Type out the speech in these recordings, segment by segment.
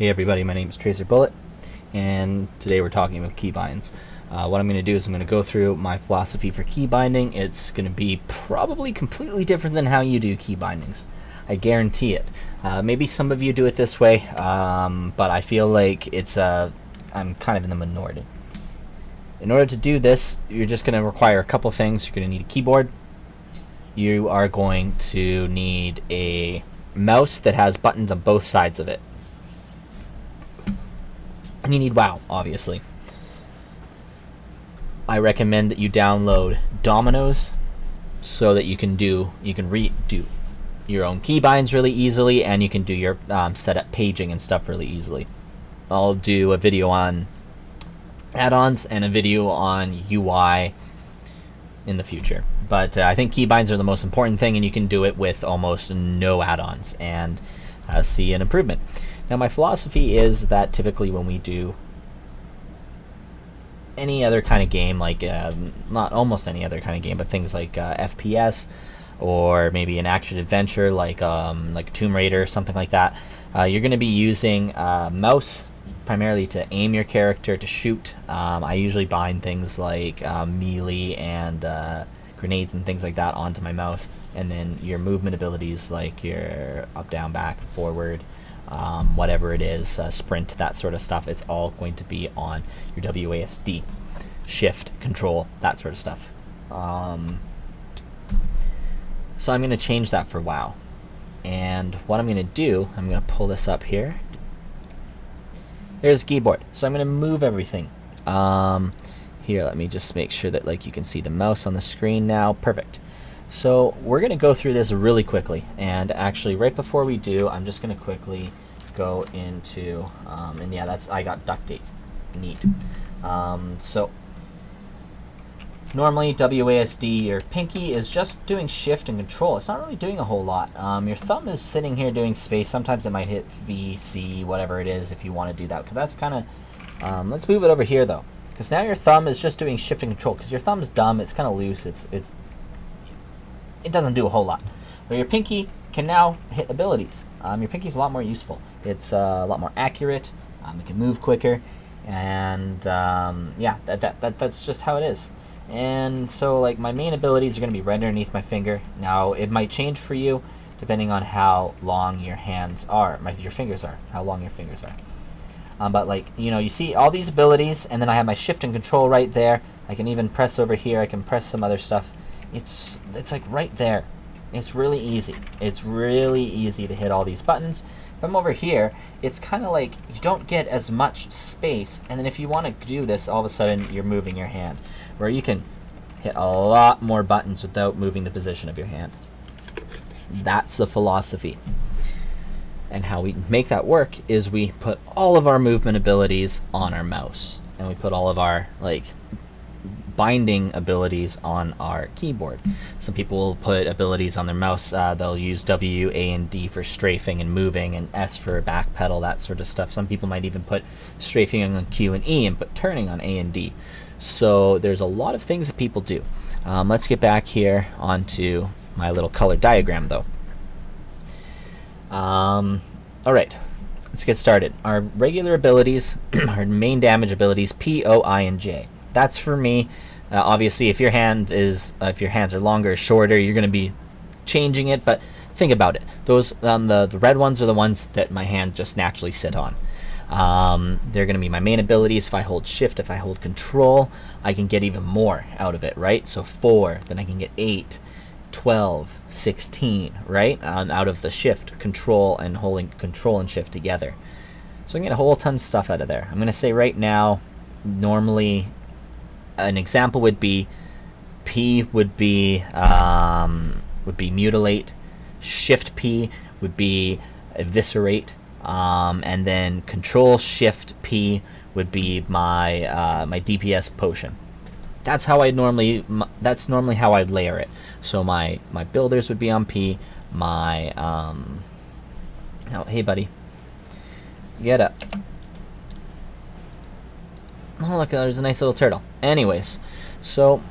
Hey everybody, my name is Tracer Bullet, and today we're talking about keybinds. What I'm going to do is I'm going to go through my philosophy for key binding. It's going to be probably completely different than how you do key bindings. I guarantee it. Maybe some of you do it this way, but I feel like I'm kind of in the minority. In order to do this, you're just going to require a couple things. You're going to need a keyboard. You are going to need a mouse that has buttons on both sides of it. And you need WoW, obviously. I recommend that you download Dominoes so that you can redo your own keybinds really easily, and you can do your setup paging and stuff really easily. I'll do a video on add-ons and a video on UI in the future. But I think keybinds are the most important thing, and you can do it with almost no add-ons and see an improvement. Now, my philosophy is that typically when we do any other kind of game, like not almost any other kind of game, but things like FPS or maybe an action adventure like Tomb Raider or something like that, you're going to be using mouse primarily to aim your character, to shoot. I usually bind things like melee and grenades and things like that onto my mouse, and then your movement abilities like your up, down, back, forward, whatever it is, sprint, that sort of stuff, it's all going to be on your WASD, shift, control, that sort of stuff. So I'm going to change that for WoW. And what I'm going to do, I'm going to pull this up here. There's a keyboard. So I'm going to move everything. Here, let me just make sure that you can see the mouse on the screen now. Perfect. So we're going to go through this really quickly, and actually right before we do, I'm just going to quickly go into, and yeah, I got duct tape. Neat. So normally WASD, your pinky is just doing shift and control. It's not really doing a whole lot. Your thumb is sitting here doing space. Sometimes it might hit V, C, whatever it is if you want to do that. Because that's kind of, let's move it over here though. Because now your thumb is just doing shift and control. Because your thumb's dumb, it's kind of loose. It doesn't do a whole lot. But your pinky can now hit abilities. Your pinky's a lot more useful. It's a lot more accurate. It can move quicker, and yeah, that's just how it is. And so, my main abilities are going to be right underneath my finger. Now, it might change for you depending on how long your hands are, your fingers are, how long your fingers are. But you see all these abilities, and then I have my shift and control right there. I can even press over here. I can press some other stuff. It's right there. It's really easy. It's really easy to hit all these buttons. If I'm over here, it's kind of like you don't get as much space, and then if you want to do this, all of a sudden you're moving your hand, where you can hit a lot more buttons without moving the position of your hand. That's the philosophy. And how we make that work is we put all of our movement abilities on our mouse, and we put all of our binding abilities on our keyboard. Some people will put abilities on their mouse. They'll use W, A, and D for strafing and moving, and S for back pedal, that sort of stuff. Some people might even put strafing on Q and E and put turning on A and D. So there's a lot of things that people do. Let's get back here onto my little color diagram though. Alright, let's get started. Our regular abilities, our main damage abilities, P, O, I, and J. That's for me. Obviously, if your hands are longer or shorter, you're going to be changing it. But think about it. Those the red ones are the ones that my hand just naturally sit on. They're going to be my main abilities. If I hold shift, if I hold control, I can get even more out of it, right? So 4, then I can get 8, 12, 16, right? Out of the shift, control, and holding control and shift together. So I can get a whole ton of stuff out of there. I'm going to say right now, normally, an example would be P would be mutilate, shift P would be eviscerate, and then control shift P would be my my DPS potion. That's normally how I'd layer it. So my builders would be on P. My oh, hey buddy, get up. Oh look, there's a nice little turtle. Anyways, so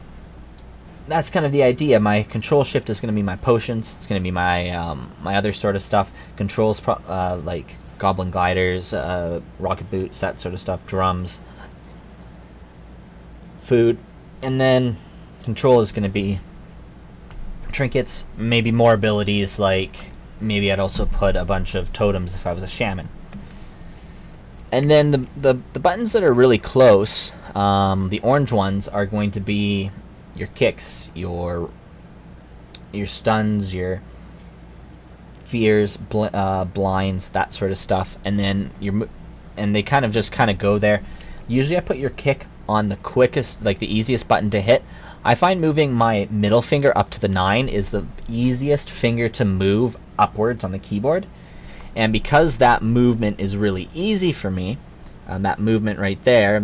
that's kind of the idea. My control shift is going to be my potions. It's going to be my my other sort of stuff. Controls like goblin gliders, rocket boots, that sort of stuff, drums, food. And then control is going to be trinkets, maybe more abilities, like maybe I'd also put a bunch of totems if I was a shaman. And then the buttons that are really close, the orange ones, are going to be your kicks, your stuns, your fears, blinds, that sort of stuff. And then and they kind of go there. Usually I put your kick on the quickest, like the easiest button to hit. I find moving my middle finger up to the 9 is the easiest finger to move upwards on the keyboard. And because that movement is really easy for me, that movement right there,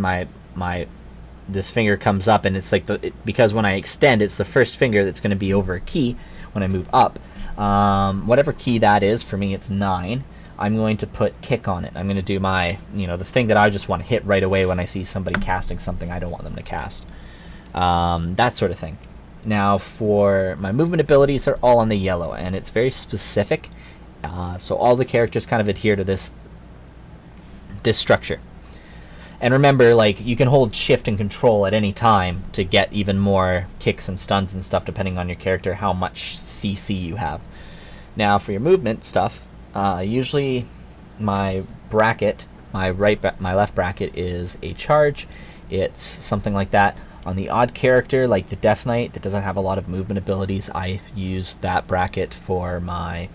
this finger comes up, and it's like because when I extend, it's the first finger that's going to be over a key when I move up. Whatever key that is, for me it's 9. I'm going to put kick on it. I'm going to do my, the thing that I just want to hit right away when I see somebody casting something I don't want them to cast. That sort of thing. Now for my movement abilities are all on the yellow, and it's very specific. So all the characters kind of adhere to this structure. And remember, like, you can hold shift and control at any time to get even more kicks and stuns and stuff, depending on your character, how much CC you have. Now for your movement stuff, usually my bracket, my left bracket is a charge. It's something like that. On the odd character, like the Death Knight, that doesn't have a lot of movement abilities, I use that bracket for my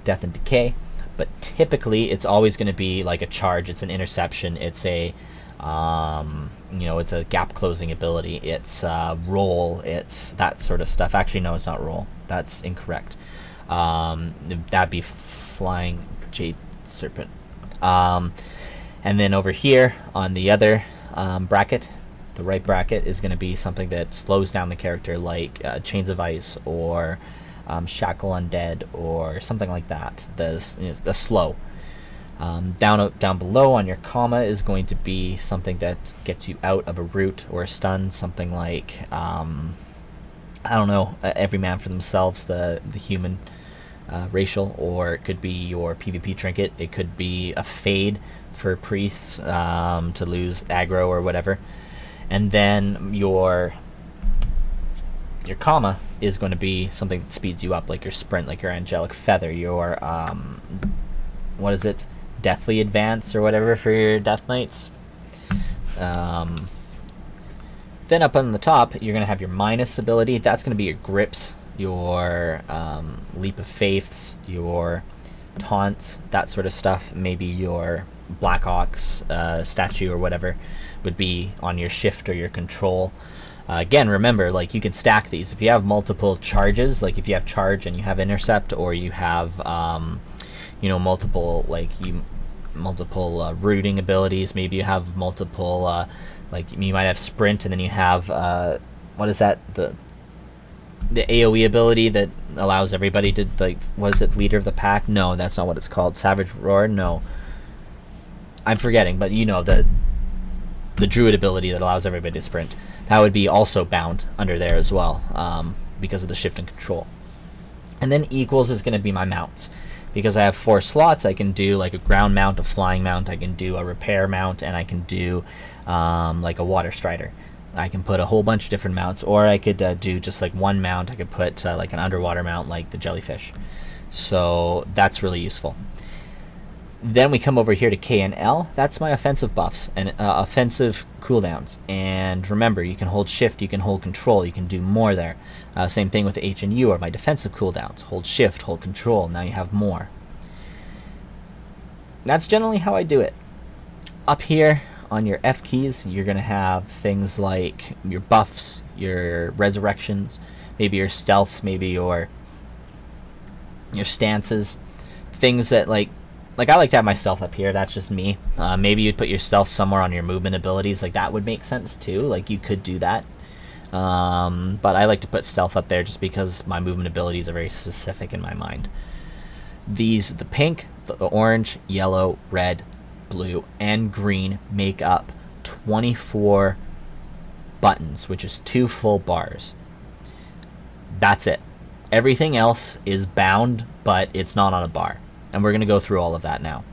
death and decay. But typically, it's always going to be like a charge. It's an interception. It's a it's a gap closing ability. It's roll. It's that sort of stuff. Actually, no, it's not roll. That's incorrect. That'd be flying jade serpent. And then over here on the other bracket, the right bracket is going to be something that slows down the character, like Chains of Ice or Shackle Undead or something like that. The slow. Down below on your comma is going to be something that gets you out of a route or a stun. Something like every man for themselves, the human racial, or it could be your PvP trinket. It could be a fade for priests to lose aggro or whatever. And then your comma is going to be something that speeds you up, like your sprint, like your angelic feather, your deathly advance or whatever for your death knights. Then up on the top, you're going to have your minus ability. That's going to be your grips, your leap of faiths, your taunts, that sort of stuff. Maybe your Black Ox statue or whatever would be on your shift or your control. Again, remember, like, you can stack these. If you have multiple charges, like if you have charge and you have intercept, or you have multiple rooting abilities, maybe you have multiple like you might have sprint, and then you have the AoE ability that allows everybody to, like, what is it, leader of the pack? No, that's not what it's called. Savage Roar? No, I'm forgetting, but the druid ability that allows everybody to sprint, that would be also bound under there as well, because of the shift and control. And then equals is going to be my mounts. Because I have 4 slots, I can do like a ground mount, a flying mount, I can do a repair mount, and I can do like a water strider. I can put a whole bunch of different mounts, or I could do just like one mount. I could put like an underwater mount, like the jellyfish. So that's really useful. Then we come over here to K and L. That's my offensive buffs and offensive cooldowns. And remember, you can hold shift, you can hold control, you can do more there. Same thing with H and U are my defensive cooldowns. Hold shift, hold control, now you have more. That's generally how I do it. Up here on your F keys, you're going to have things like your buffs, your resurrections, maybe your stealths, maybe your stances. Things that like I like to have my stealth up here. That's just me. Maybe you'd put your stealth somewhere on your movement abilities. Like, that would make sense too. Like, you could do that. But I like to put stealth up there just because my movement abilities are very specific in my mind. The pink, the orange, yellow, red, blue, and green make up 24 buttons, which is 2 full bars. That's it. Everything else is bound, but it's not on a bar. And we're going to go through all of that now.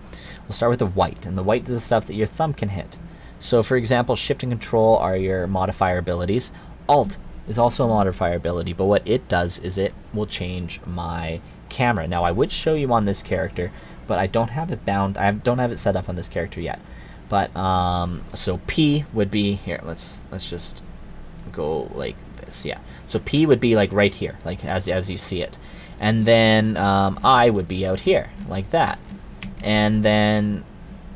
We'll we'll start with the white, and the white is the stuff that your thumb can hit. So for example, Shift and Control are your modifier abilities. Alt is also a modifier ability, but what it does is it will change my camera. Now I would show you on this character, but I don't have it bound. I don't have it set up on this character yet. But so P would be here. Let's just go like this. Yeah. So P would be like right here, like as you see it, and then I would be out here like that, and then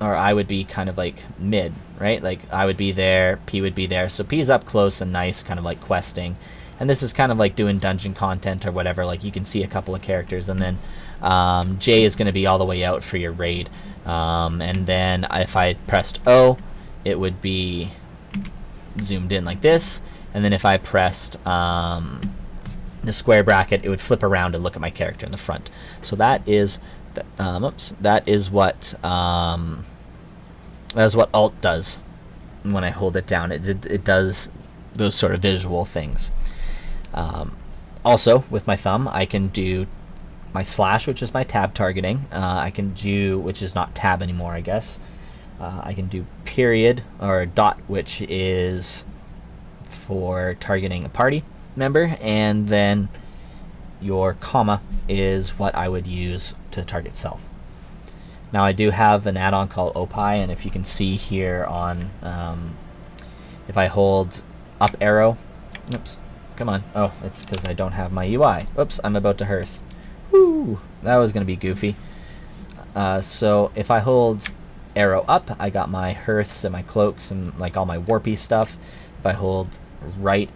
or I would be kind of like mid, right? Like I would be there, P would be there. So P is up close and nice, kind of like questing, and this is kind of like doing dungeon content or whatever. Like you can see a couple of characters, and then J is going to be all the way out for your raid. And then if I pressed O, it would be zoomed in like this. And then if I pressed the square bracket, it would flip around and look at my character in the front. So that is that is what Alt does when I hold it down. It does those sort of visual things. Also, with my thumb, I can do my slash, which is my tab targeting. I can do, which is not tab anymore, I guess. I can do period or dot, which is for targeting a party member, and then your comma is what I would use to target self. Now I do have an add-on called Opie, and if you can see here on, if I hold up arrow, oops, come on, oh, it's because I don't have my UI. Oops, I'm about to hearth. Woo! That was going to be goofy. So if I hold arrow up, I got my hearths and my cloaks and like all my warpy stuff. If I hold right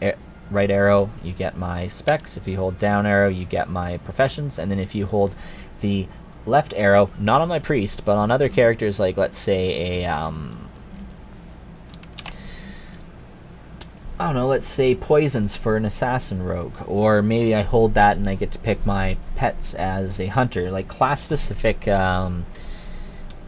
arrow, you get my specs. If you hold down arrow, you get my professions. And then if you hold the left arrow, not on my priest, but on other characters, like let's say a I don't know, let's say poisons for an assassin rogue, or maybe I hold that and I get to pick my pets as a hunter, like class specific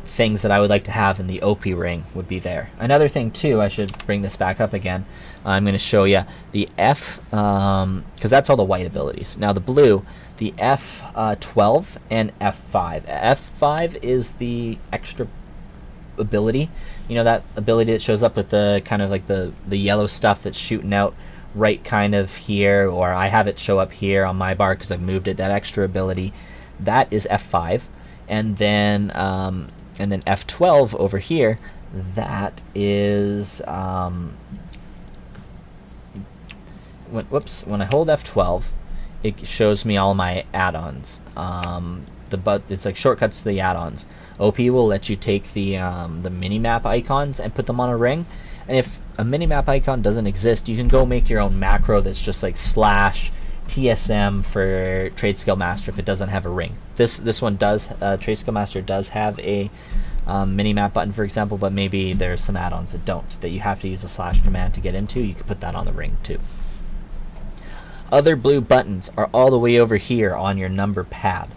things that I would like to have in the OP ring would be there. Another thing too, I should bring this back up again. I'm going to show you the F, because that's all the white abilities. Now the blue, the F12 and F5. F5 is the extra ability, you know, that ability that shows up with the kind of like the yellow stuff that's shooting out right kind of here, or I have it show up here on my bar because I've moved it. That extra ability, that is F5, and then F12 over here, that is when I hold F12, it shows me all my add-ons. It's like shortcuts to the add-ons. OP will let you take the mini-map icons and put them on a ring, and if a mini-map icon doesn't exist, you can go make your own macro that's just like slash TSM for Trade Skill Master if it doesn't have a ring. This one does, Trade Skill Master does have a mini-map button, for example, but maybe there's some add-ons that don't, that you have to use a slash command to get into. You can put that on the ring too. Other blue buttons are all the way over here on your number pad.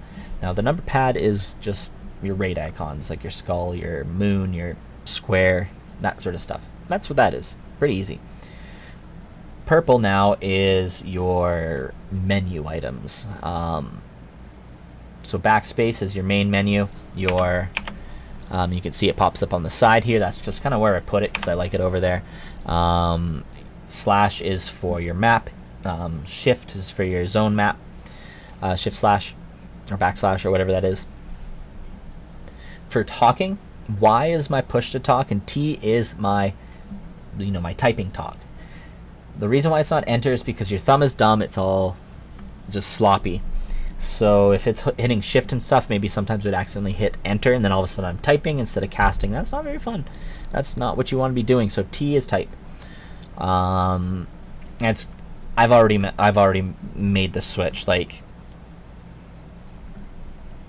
Now the number pad is just your raid icons, like your skull, your moon, your square, that sort of stuff. That's what that is. Pretty easy. Purple now is your menu items. So backspace is your main menu. Your you can see it pops up on the side here. That's just kind of where I put it because I like it over there. Slash is for your map. Shift is for your zone map. Shift slash or backslash or whatever that is. For talking, Y is my push to talk, and T is my, my typing talk. The reason why it's not enter is because your thumb is dumb. It's all just sloppy. So if it's hitting shift and stuff, maybe sometimes it would accidentally hit enter, and then all of a sudden I'm typing instead of casting. That's not very fun. That's not what you want to be doing. So T is type. I've already made the switch. Like,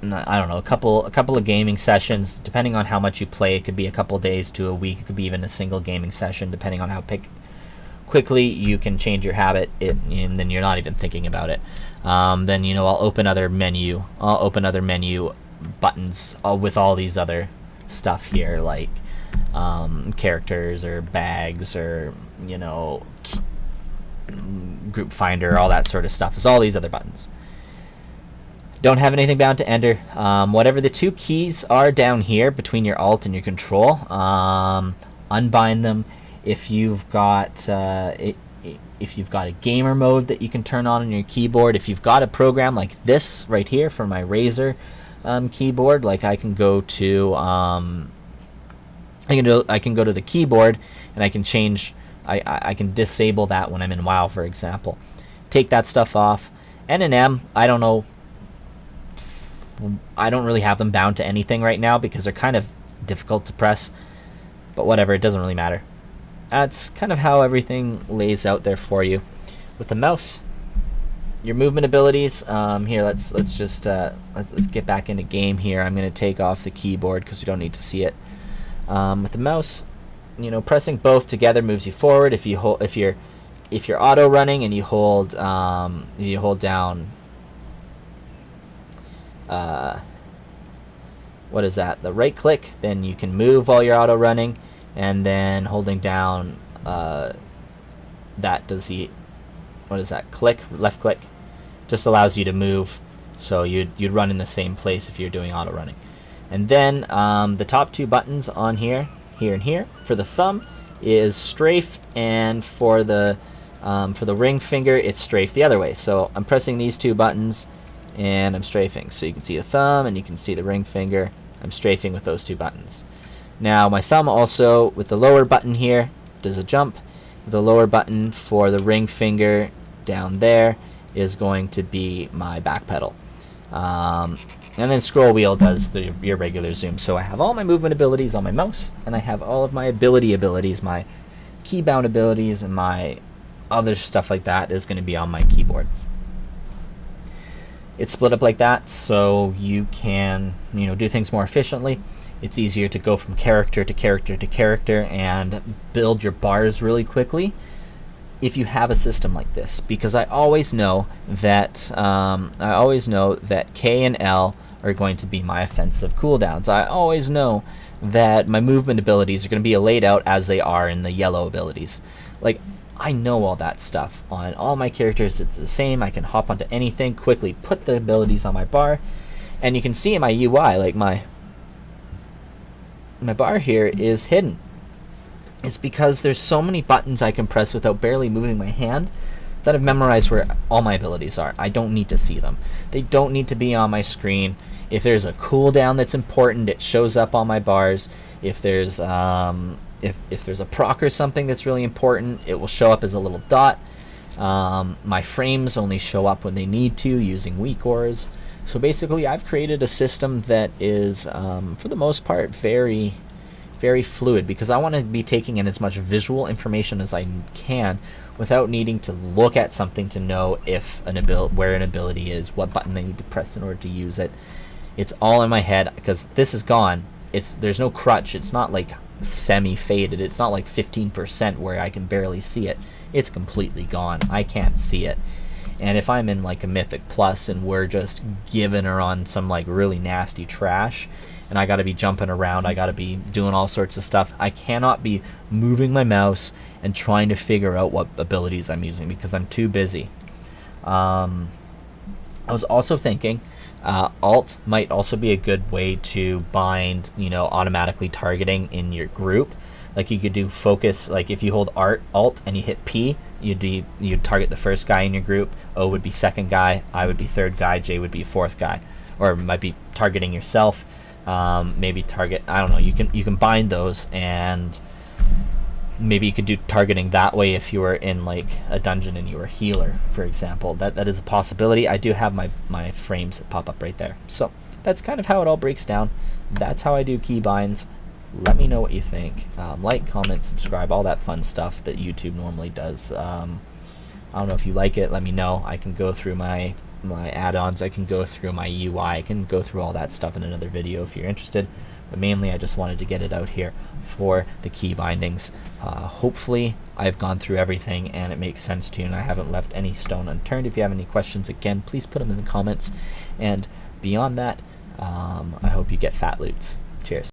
I don't know, a couple of gaming sessions, depending on how much you play. It could be a couple days to a week. It could be even a single gaming session, depending on how quickly you can change your habit, and then you're not even thinking about it. Then I'll open other menu buttons with all these other stuff here, like characters or bags or group finder, all that sort of stuff. Is all these other buttons. Don't have anything bound to enter. Whatever the two keys are down here between your alt and your control, unbind them. If you've got if you've got a gamer mode that you can turn on your keyboard, if you've got a program like this right here for my Razer keyboard, like I can go to I can go to the keyboard and I can change. I can disable that when I'm in WoW, for example. Take that stuff off. N and M, I don't know. I don't really have them bound to anything right now because they're kind of difficult to press. But whatever, it doesn't really matter. That's kind of how everything lays out there for you. With the mouse, your movement abilities. Here, let's get back into game here. I'm going to take off the keyboard because we don't need to see it. With the mouse, you know, pressing both together moves you forward. If you're auto running and you hold down what is that? The right click, then you can move while you're auto running, and then holding down that does the click, left click, just allows you to move. So you'd run in the same place if you're doing auto running. And then the top two buttons on here and here for the thumb is strafe, and for the ring finger it's strafe the other way. So I'm pressing these two buttons and I'm strafing. So you can see the thumb and you can see the ring finger. I'm strafing with those two buttons. Now my thumb also, with the lower button here, does a jump. The lower button for the ring finger down there is going to be my back pedal. And then scroll wheel does your regular zoom. So I have all my movement abilities on my mouse, and I have all of my abilities, my keybound abilities, and my other stuff like that is going to be on my keyboard. It's split up like that so you can, do things more efficiently. It's easier to go from character to character to character and build your bars really quickly if you have a system like this, because I always know that K and L are going to be my offensive cooldowns. I always know that my movement abilities are going to be laid out as they are in the yellow abilities. Like, I know all that stuff. On all my characters it's the same. I can hop onto anything, quickly put the abilities on my bar, and you can see in my UI, like my bar here is hidden. It's because there's so many buttons I can press without barely moving my hand that I've memorized where all my abilities are. I don't need to see them. They don't need to be on my screen. If there's a cooldown that's important, it shows up on my bars. If there's if there's a proc or something that's really important, it will show up as a little dot. My frames only show up when they need to using weak ores. So basically I've created a system that is for the most part very, very fluid, because I want to be taking in as much visual information as I can without needing to look at something to know if where an ability is, what button they need to press in order to use it. It's all in my head, because this is gone. There's no crutch. It's not like semi-faded. It's not like 15% where I can barely see it. It's completely gone. I can't see it. And if I'm in like a Mythic Plus and we're just giving her on some like really nasty trash, and I gotta be jumping around, I gotta be doing all sorts of stuff, I cannot be moving my mouse and trying to figure out what abilities I'm using because I'm too busy. I was also thinking alt might also be a good way to bind, automatically targeting in your group. Like you could do focus, like if you hold alt and you hit P, you'd target the first guy in your group. O would be second guy, I would be third guy, J would be fourth guy, or might be targeting yourself. Maybe target, I don't know, you can bind those, and maybe you could do targeting that way if you were in like a dungeon and you were a healer, for example. That is a possibility. I do have my frames that pop up right there. So that's kind of how it all breaks down. That's how I do keybinds. Let me know what you think. Like, comment, subscribe, all that fun stuff that YouTube normally does. I don't know if you like it. Let me know. I can go through my add-ons. I can go through my UI. I can go through all that stuff in another video if you're interested. But mainly I just wanted to get it out here for the key bindings. Hopefully I've gone through everything and it makes sense to you and I haven't left any stone unturned. If you have any questions, again, please put them in the comments. And beyond that, I hope you get fat loots. Cheers.